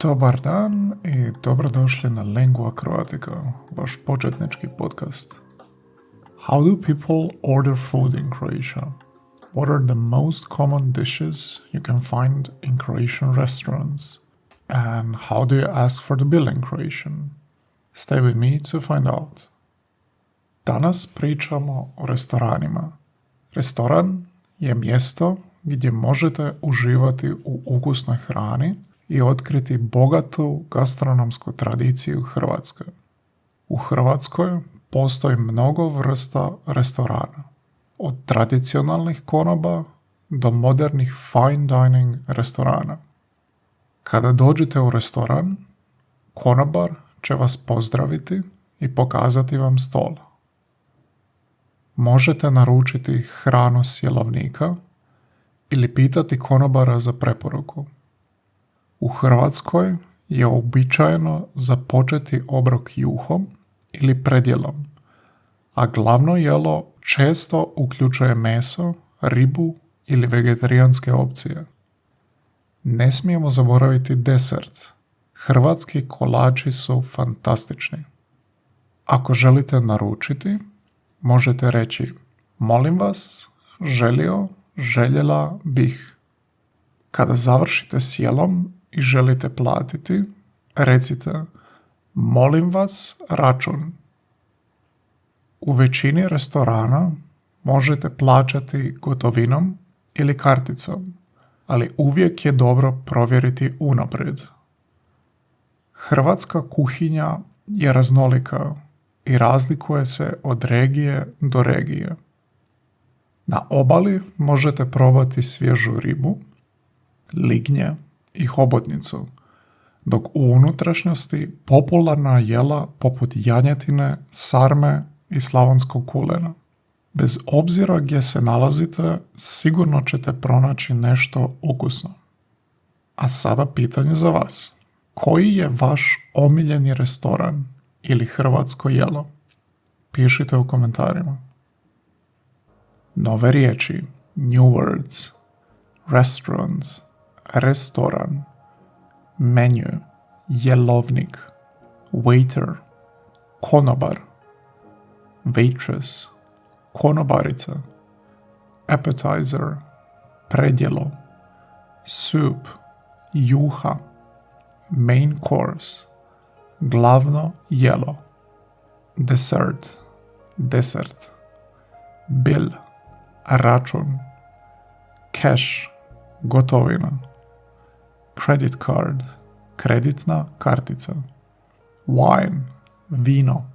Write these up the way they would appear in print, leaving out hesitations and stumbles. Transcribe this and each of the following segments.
Dobar dan i dobrodošli na Lingua Croatica, vaš početnički podcast. How do people order food in Croatia? What are the most common dishes you can find in Croatian restaurants? And how do you ask for the bill in Croatian? Stay with me to find out. Danas pričamo o restoranima. Restoran je mjesto gdje možete uživati u ukusnoj hrani i otkriti bogatu gastronomsku tradiciju Hrvatske. U Hrvatskoj postoji mnogo vrsta restorana, od tradicionalnih konoba do modernih fine dining restorana. Kada dođete u restoran, konobar će vas pozdraviti i pokazati vam stol. Možete naručiti hranu s jelovnika ili pitati konobara za preporuku. U Hrvatskoj je uobičajeno započeti obrok juhom ili predjelom, a glavno jelo često uključuje meso, ribu ili vegetarijanske opcije. Ne smijemo zaboraviti desert. Hrvatski kolači su fantastični. Ako želite naručiti, možete reći: molim vas, želio, željela bih. Kada završite s jelom i želite platiti, recite: molim vas, račun. U većini restorana možete plaćati gotovinom ili karticom, ali uvijek je dobro provjeriti unaprijed. Hrvatska kuhinja je raznolika i razlikuje se od regije do regije. Na obali možete probati svježu ribu, lignje i hobotnicu, dok u unutrašnjosti popularna jela poput janjetine, sarme i slavonskog kulena. Bez obzira gdje se nalazite, sigurno ćete pronaći nešto ukusno. A sada pitanje za vas. Koji je vaš omiljeni restoran ili hrvatsko jelo? Pišite u komentarima. Nove riječi, new words, restaurant, restoran, menu, jelovnik, waiter, konobar, waitress, konobarica, appetizer, predjelo, soup, juha, main course, glavno jelo, dessert, desert, bill, račun, cash, gotovina, credit card, kreditna kartica, wine, vino,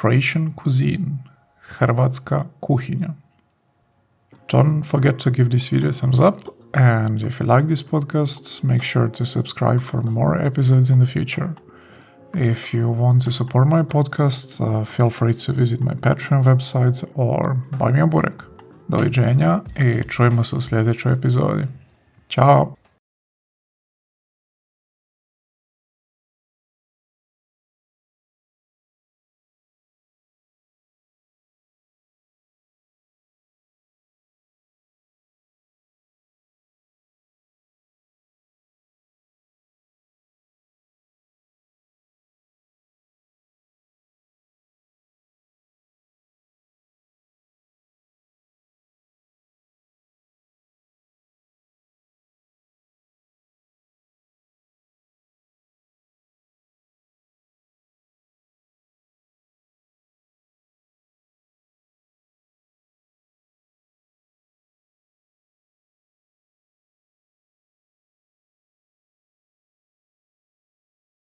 Croatian cuisine, hrvatska kuhinja. Don't forget to give this video a thumbs up, and if you like this podcast, make sure to subscribe for more episodes in the future. If you want to support my podcast, feel free to visit my Patreon website or buy me a burek. Doviđenja i čujemo se u sljedećoj epizodi. Ćao!